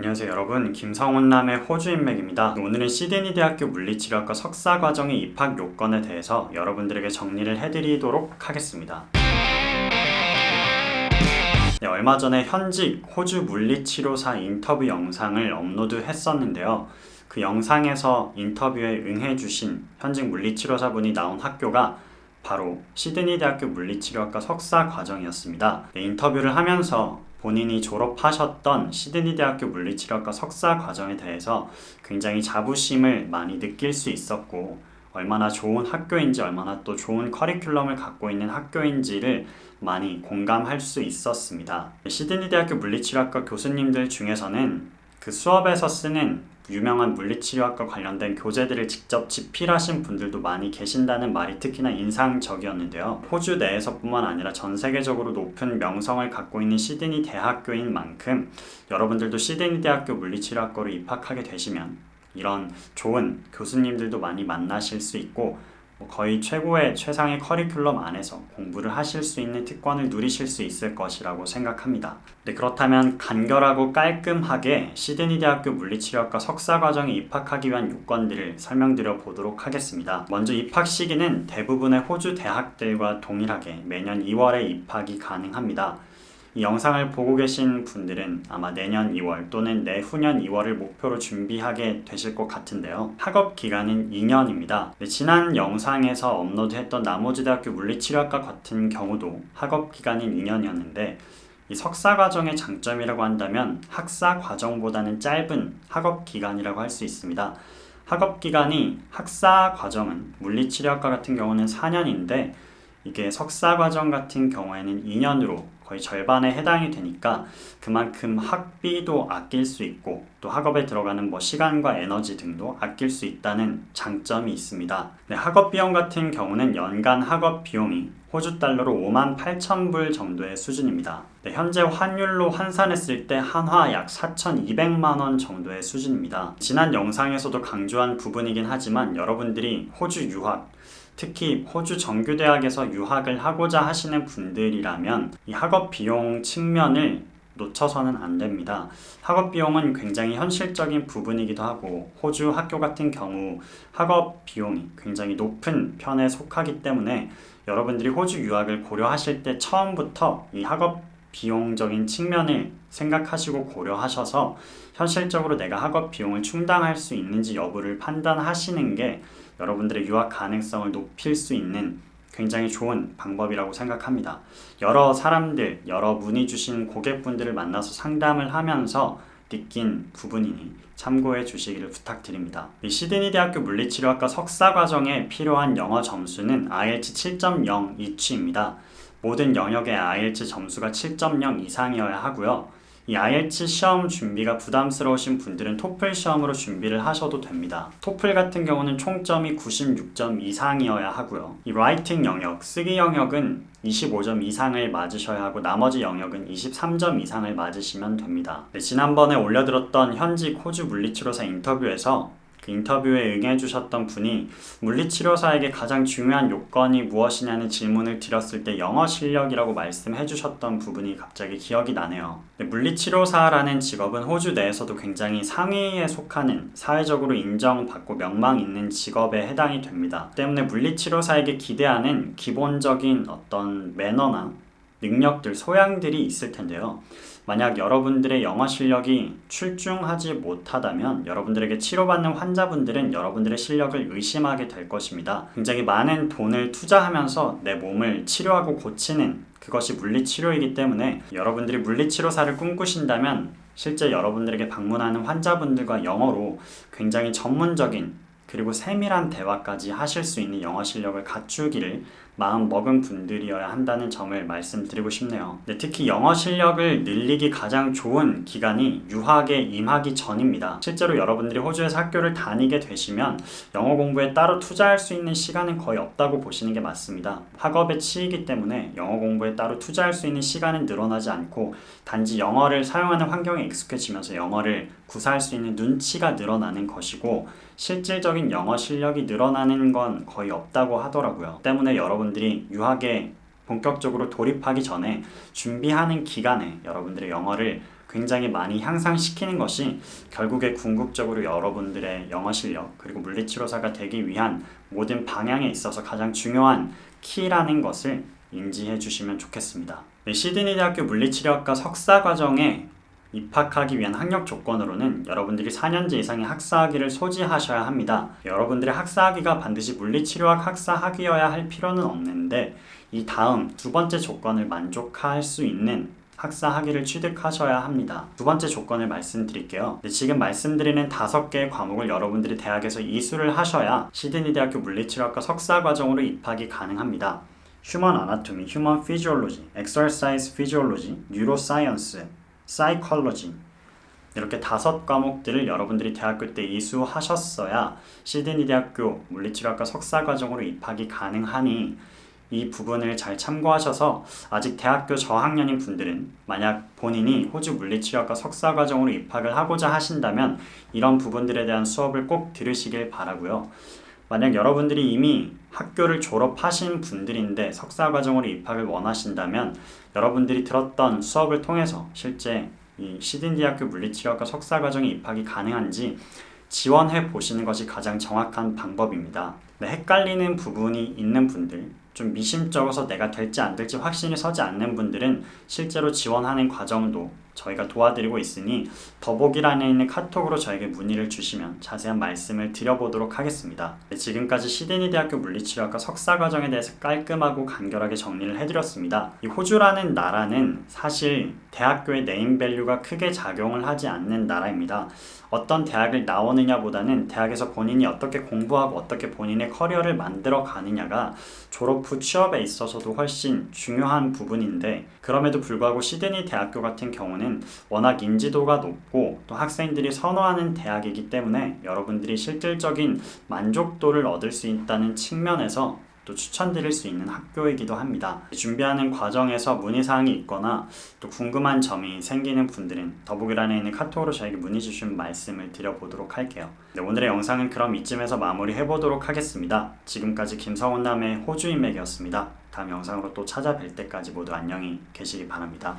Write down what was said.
안녕하세요 여러분, 김성훈남의 호주인맥입니다. 오늘은 시드니 대학교 물리치료학과 석사과정의 입학 요건에 대해서 여러분들에게 정리를 해드리도록 하겠습니다. 네, 얼마 전에 현직 호주 물리치료사 인터뷰 영상을 업로드했었는데요. 그 영상에서 인터뷰에 응해주신 현직 물리치료사분이 나온 학교가 바로 시드니 대학교 물리치료학과 석사과정이었습니다. 네, 인터뷰를 하면서 본인이 졸업하셨던 시드니 대학교 물리치료학과 석사과정에 대해서 굉장히 자부심을 많이 느낄 수 있었고, 얼마나 좋은 학교인지, 얼마나 또 좋은 커리큘럼을 갖고 있는 학교인지를 많이 공감할 수 있었습니다. 시드니 대학교 물리치료학과 교수님들 중에서는 그 수업에서 쓰는 유명한 물리치료학과 관련된 교재들을 직접 집필하신 분들도 많이 계신다는 말이 특히나 인상적이었는데요. 호주 내에서뿐만 아니라 전 세계적으로 높은 명성을 갖고 있는 시드니 대학교인 만큼 여러분들도 시드니 대학교 물리치료학과로 입학하게 되시면 이런 좋은 교수님들도 많이 만나실 수 있고, 거의 최고의 최상의 커리큘럼 안에서 공부를 하실 수 있는 특권을 누리실 수 있을 것이라고 생각합니다. 네, 그렇다면 간결하고 깔끔하게 시드니 대학교 물리치료학과 석사과정에 입학하기 위한 요건들을 설명드려 보도록 하겠습니다. 먼저 입학 시기는 대부분의 호주 대학들과 동일하게 매년 2월에 입학이 가능합니다. 이 영상을 보고 계신 분들은 아마 내년 2월 또는 내후년 2월을 목표로 준비하게 되실 것 같은데요. 학업 기간은 2년입니다. 지난 영상에서 업로드했던 나머지대학교 물리치료학과 같은 경우도 학업 기간인 2년이었는데, 이 석사과정의 장점이라고 한다면 학사과정보다는 짧은 학업 기간이라고 할 수 있습니다. 학업 기간이 학사과정은 물리치료학과 같은 경우는 4년인데 이게 석사과정 같은 경우에는 2년으로 거의 절반에 해당이 되니까 그만큼 학비도 아낄 수 있고 또 학업에 들어가는 시간과 에너지 등도 아낄 수 있다는 장점이 있습니다. 네, 학업 비용 같은 경우는 연간 학업 비용이 호주 달러로 58,000불 정도의 수준입니다. 네, 현재 환율로 환산했을 때 한화 약 4,200만 원 정도의 수준입니다. 지난 영상에서도 강조한 부분이긴 하지만 여러분들이 호주 유학, 특히 호주 정규대학에서 유학을 하고자 하시는 분들이라면 이 학업 비용 측면을 놓쳐서는 안 됩니다. 학업 비용은 굉장히 현실적인 부분이기도 하고, 호주 학교 같은 경우 학업 비용이 굉장히 높은 편에 속하기 때문에 여러분들이 호주 유학을 고려하실 때 처음부터 이 학업 비용적인 측면을 생각하시고 고려하셔서 현실적으로 내가 학업 비용을 충당할 수 있는지 여부를 판단하시는 게 여러분들의 유학 가능성을 높일 수 있는 굉장히 좋은 방법이라고 생각합니다. 여러 사람들, 여러 문의 주신 고객분들을 만나서 상담을 하면서 느낀 부분이니 참고해 주시기를 부탁드립니다. 시드니 대학교 물리치료학과 석사과정에 필요한 영어 점수는 IELTS 7.0 이치입니다. 모든 영역의 IELTS 점수가 7.0 이상이어야 하고요. 이 IELTS 시험 준비가 부담스러우신 분들은 토플 시험으로 준비를 하셔도 됩니다. 토플 같은 경우는 총점이 96점 이상이어야 하고요. 이 라이팅 영역, 쓰기 영역은 25점 이상을 맞으셔야 하고 나머지 영역은 23점 이상을 맞으시면 됩니다. 네, 지난번에 올려드렸던 현직 호주 물리치료사 인터뷰에서 그 인터뷰에 응해주셨던 분이 물리치료사에게 가장 중요한 요건이 무엇이냐는 질문을 드렸을 때 영어 실력이라고 말씀해주셨던 부분이 갑자기 기억이 나네요. 물리치료사라는 직업은 호주 내에서도 굉장히 상위에 속하는, 사회적으로 인정받고 명망 있는 직업에 해당이 됩니다. 때문에 물리치료사에게 기대하는 기본적인 어떤 매너나 능력들, 소양들이 있을 텐데요. 만약 여러분들의 영어 실력이 출중하지 못하다면 여러분들에게 치료받는 환자분들은 여러분들의 실력을 의심하게 될 것입니다. 굉장히 많은 돈을 투자하면서 내 몸을 치료하고 고치는 그것이 물리치료이기 때문에 여러분들이 물리치료사를 꿈꾸신다면 실제 여러분들에게 방문하는 환자분들과 영어로 굉장히 전문적인 그리고 세밀한 대화까지 하실 수 있는 영어 실력을 갖추기를 마음 먹은 분들이어야 한다는 점을 말씀드리고 싶네요. 특히 영어 실력을 늘리기 가장 좋은 기간이 유학에 임하기 전입니다. 실제로 여러분들이 호주에서 학교를 다니게 되시면 영어 공부에 따로 투자할 수 있는 시간은 거의 없다고 보시는 게 맞습니다. 학업에 치이기 때문에 영어 공부에 따로 투자할 수 있는 시간은 늘어나지 않고 단지 영어를 사용하는 환경에 익숙해지면서 영어를 구사할 수 있는 눈치가 늘어나는 것이고, 실질적인 영어 실력이 늘어나는 건 거의 없다고 하더라고요. 때문에 여러분들이 유학에 본격적으로 돌입하기 전에 준비하는 기간에 여러분들의 영어를 굉장히 많이 향상시키는 것이 결국에 궁극적으로 여러분들의 영어 실력 그리고 물리치료사가 되기 위한 모든 방향에 있어서 가장 중요한 키라는 것을 인지해 주시면 좋겠습니다. 시드니 대학교 물리치료학과 석사과정에 입학하기 위한 학력 조건으로는 여러분들이 4년제 이상의 학사학위를 소지하셔야 합니다. 여러분들의 학사학위가 반드시 물리치료학 학사학위여야 할 필요는 없는데 이 다음 두 번째 조건을 만족할 수 있는 학사학위를 취득하셔야 합니다. 두 번째 조건을 말씀드릴게요. 지금 말씀드리는 5개의 과목을 여러분들이 대학에서 이수를 하셔야 시드니 대학교 물리치료학과 석사과정으로 입학이 가능합니다. 휴먼 아나토미, 휴먼 피지올로지, 엑서사이즈 피지올로지, 뉴로사이언스, 사이콜로지 이렇게 5과목들을 여러분들이 대학교 때 이수하셨어야 시드니 대학교 물리치료학과 석사과정으로 입학이 가능하니 이 부분을 잘 참고하셔서 아직 대학교 저학년인 분들은 만약 본인이 호주 물리치료학과 석사과정으로 입학을 하고자 하신다면 이런 부분들에 대한 수업을 꼭 들으시길 바라고요. 만약 여러분들이 이미 학교를 졸업하신 분들인데 석사과정으로 입학을 원하신다면 여러분들이 들었던 수업을 통해서 실제 이 시드니 대학교 물리치료학과 석사과정에 입학이 가능한지 지원해 보시는 것이 가장 정확한 방법입니다. 헷갈리는 부분이 있는 분들, 좀 미심쩍어서 내가 될지 안 될지 확신이 서지 않는 분들은 실제로 지원하는 과정도 저희가 도와드리고 있으니 더보기란에 있는 카톡으로 저에게 문의를 주시면 자세한 말씀을 드려보도록 하겠습니다. 지금까지 시드니 대학교 물리치료학과 석사과정에 대해서 깔끔하고 간결하게 정리를 해드렸습니다. 이 호주라는 나라는 사실 대학교의 네임밸류가 크게 작용을 하지 않는 나라입니다. 어떤 대학을 나오느냐 보다는 대학에서 본인이 어떻게 공부하고 어떻게 본인의 커리어를 만들어 가느냐가 졸업 후 취업에 있어서도 훨씬 중요한 부분인데 그럼에도 불구하고 시드니 대학교 같은 경우는 워낙 인지도가 높고 또 학생들이 선호하는 대학이기 때문에 여러분들이 실질적인 만족도를 얻을 수 있다는 측면에서 또 추천드릴 수 있는 학교이기도 합니다. 준비하는 과정에서 문의사항이 있거나 또 궁금한 점이 생기는 분들은 더보기란에 있는 카톡으로 저에게 문의 주시면 말씀을 드려보도록 할게요. 오늘의 영상은 그럼 이쯤에서 마무리해보도록 하겠습니다. 지금까지 김성훈남의 호주인맥이었습니다. 다음 영상으로 또 찾아뵐 때까지 모두 안녕히 계시기 바랍니다.